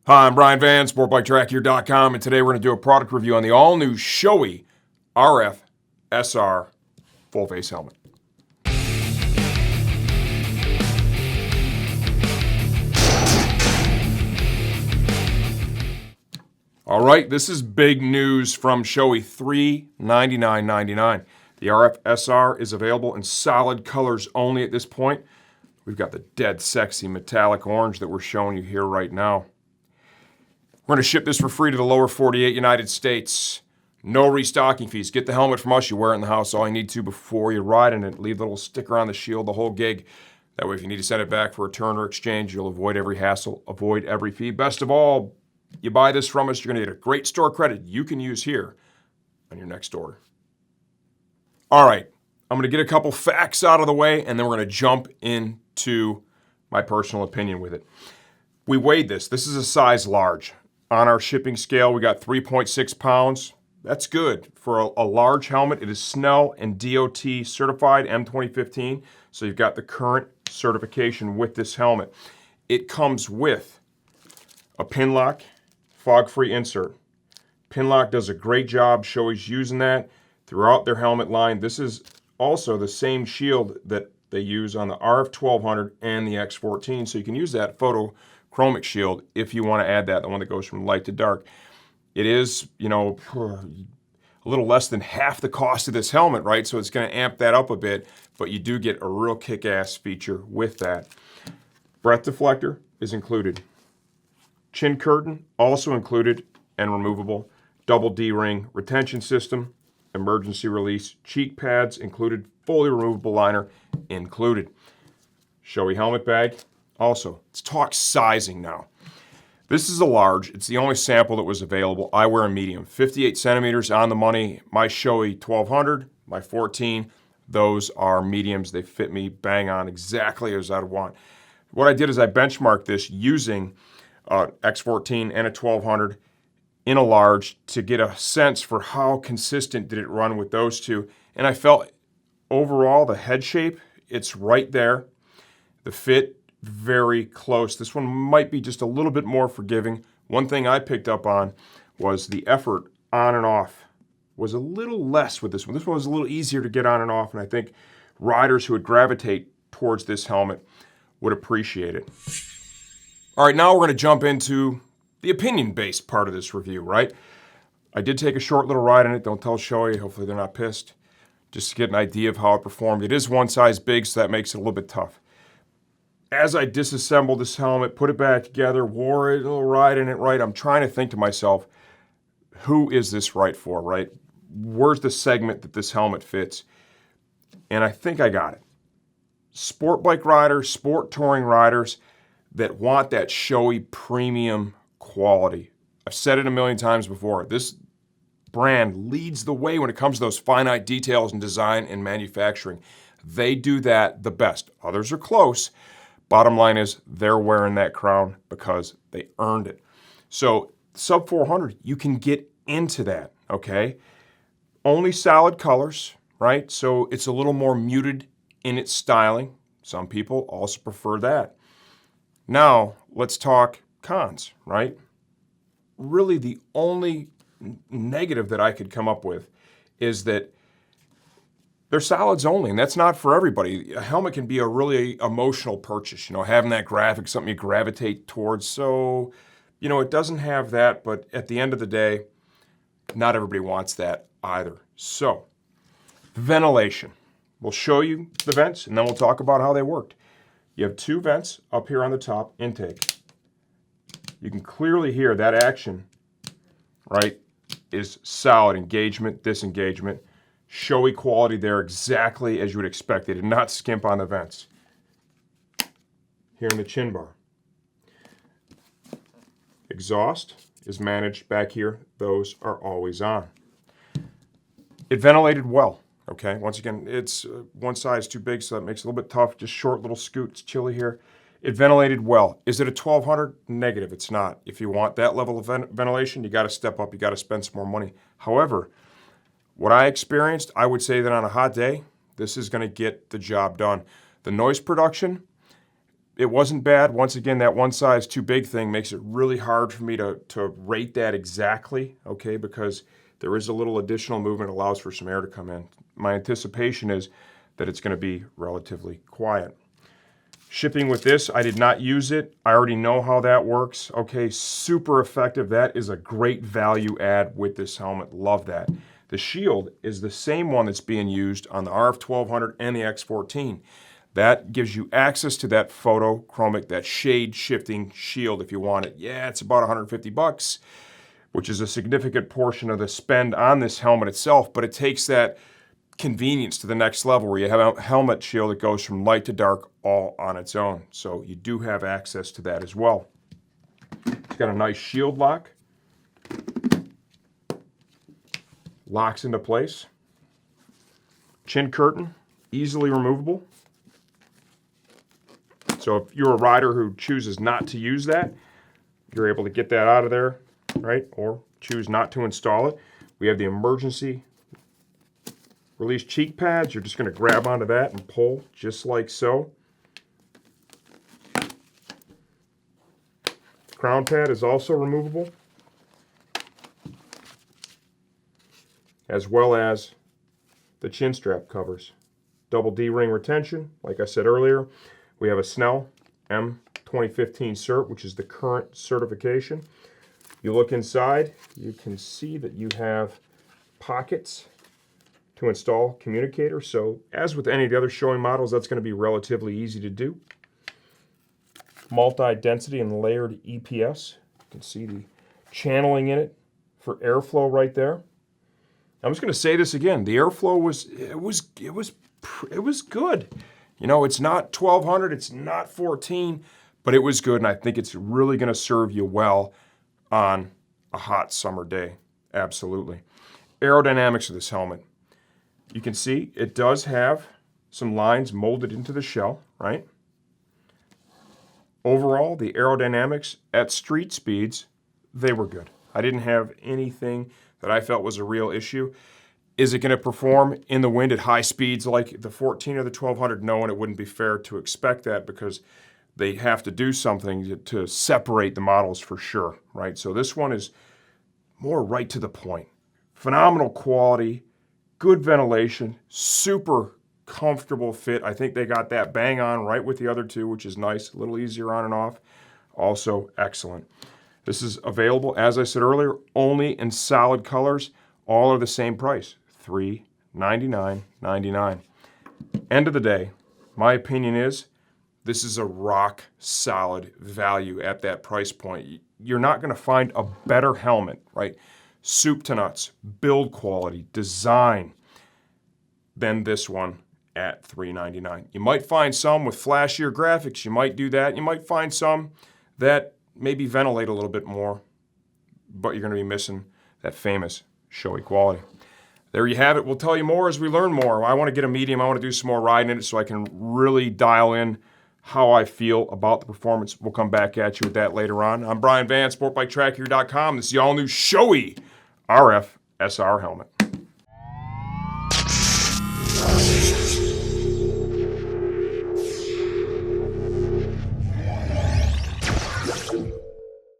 Hi, I'm Brian Van, SportbikeTrackGear.com, and today we're going to do a product review on the all-new Shoei RF-SR full-face helmet. All right, this is big news from Shoei, $399.99. The RF-SR is available in solid colors only at this point. We've got the dead sexy metallic orange that we're showing you here right now. We're going to ship this for free to the lower 48 United States. No restocking fees. Get the helmet from us. You wear it in the house all you need to before you ride in it. Leave the little sticker on the shield, the whole gig. That way if you need to send it back for return or exchange, you'll avoid every hassle, avoid every fee. Best of all, you buy this from us, you're going to get a great store credit you can use here on your next order. All right, I'm going to get a couple facts out of the way, and then we're going to jump into my personal opinion with it. We weighed this. This is a size large. On our shipping scale, we got 3.6 pounds. That's good. For a large helmet, it is Snell and DOT certified M2015. So you've got the current certification with this helmet. It comes with a pin lock, fog-free insert. Pin lock does a great job. Shoei's using that throughout their helmet line. This is also the same shield that they use on the RF-1200 and the X14. So you can use that photochromic shield if you want to add that, the one that goes from light to dark. It is, a little less than half the cost of this helmet, right? So it's going to amp that up a bit, but you do get a real kick-ass feature with that. Breath deflector is included. Chin curtain also included and removable. Double D-ring retention system, emergency release, cheek pads included, fully removable liner included. Shoei helmet bag. Also, let's talk sizing now. This is a large. It's the only sample that was available. I wear a medium, 58 centimeters on the money. My Shoei 1200, my 14, those are mediums. They fit me bang on exactly as I'd want. What I did is I benchmarked this using X14 and a 1200 in a large to get a sense for how consistent did it run with those two. And I felt overall the head shape, it's right there. The fit, very close. This one might be just a little bit more forgiving. One thing I picked up on was the effort on and off was a little less with this one. This one was a little easier to get on and off, and I think riders who would gravitate towards this helmet would appreciate it. All right, now we're going to jump into the opinion-based part of this review, right? I did take a short little ride in it. Don't tell Shoei. Hopefully they're not pissed. Just to get an idea of how it performed. It is one size big, so that makes it a little bit tough. As I disassembled this helmet, put it back together, wore it, a little ride in it, right? I'm trying to think to myself, who is this right for, right? Where's the segment that this helmet fits? And I think I got it. Sport bike riders, sport touring riders that want that Shoei premium quality. I've said it a million times before. This brand leads the way when it comes to those finite details in design and manufacturing. They do that the best. Others are close. Bottom line is they're wearing that crown because they earned it. So sub 400, you can get into that, okay? Only solid colors, right? So it's a little more muted in its styling. Some people also prefer that. Now let's talk cons, right? Really the only negative that I could come up with is that they're solids only, and that's not for everybody. A helmet can be a really emotional purchase, having that graphic, something you gravitate towards. So, it doesn't have that, but at the end of the day, not everybody wants that either. So, ventilation. We'll show you the vents, and then we'll talk about how they worked. You have two vents up here on the top, intake. You can clearly hear that action, right, is solid engagement, disengagement. Shoei quality there exactly as you would expect. They did not skimp on the vents. Here in the chin bar. Exhaust is managed back here. Those are always on. It ventilated well, okay? Once again, it's one size too big, so that makes it a little bit tough. Just short little scoot. It's chilly here. It ventilated well. Is it a 1200? Negative, it's not. If you want that level of ventilation, you got to step up. You got to spend some more money. However, what I experienced, I would say that on a hot day, this is going to get the job done. The noise production, it wasn't bad. Once again, that one size too big thing makes it really hard for me to rate that exactly, okay, because there is a little additional movement that allows for some air to come in. My anticipation is that it's going to be relatively quiet. Shipping with this, I did not use it. I already know how that works. Okay, super effective. That is a great value add with this helmet. Love that. The shield is the same one that's being used on the RF-1200 and the X14. That gives you access to that photochromic, that shade shifting shield if you want it. Yeah, it's about $150, which is a significant portion of the spend on this helmet itself, but it takes that convenience to the next level where you have a helmet shield that goes from light to dark all on its own. So you do have access to that as well. It's got a nice shield lock. Locks into place. Chin curtain, easily removable. So if you're a rider who chooses not to use that, you're able to get that out of there, right? Or choose not to install it. We have the emergency release cheek pads. You're just going to grab onto that and pull just like so. Crown pad is also removable, as well as the chin strap covers. Double D-ring retention, like I said earlier. We have a Snell M2015 cert, which is the current certification. You look inside, you can see that you have pockets to install communicators. So as with any of the other Shoei models, that's going to be relatively easy to do. Multi-density and layered EPS. You can see the channeling in it for airflow right there. I'm just going to say this again. The airflow was good. You know, it's not 1200, it's not 14, but it was good, and I think it's really going to serve you well on a hot summer day. Absolutely. Aerodynamics of this helmet. You can see it does have some lines molded into the shell, right? Overall, the aerodynamics at street speeds, they were good. I didn't have anything that I felt was a real issue. Is it going to perform in the wind at high speeds like the 14 or the 1200? No, and it wouldn't be fair to expect that because they have to do something to separate the models for sure, right? So this one is more right to the point. Phenomenal quality, good ventilation, super comfortable fit. I think they got that bang on right with the other two, which is nice, a little easier on and off. Also excellent. This is available, as I said earlier, only in solid colors. All are the same price, $399.99. End of the day, my opinion is this is a rock solid value at that price point. You're not going to find a better helmet, right? Soup to nuts, build quality, design than this one at $399. You might find some with flashier graphics. You might do that. You might find some that maybe ventilate a little bit more, but you're going to be missing that famous Shoei quality. There you have it. We'll tell you more as we learn more. I want to get a medium. I want to do some more riding in it so I can really dial in how I feel about the performance. We'll come back at you with that later on. I'm Brian Van, SportbikeTrackHero.com. This is the all-new Shoei RF-SR Helmet.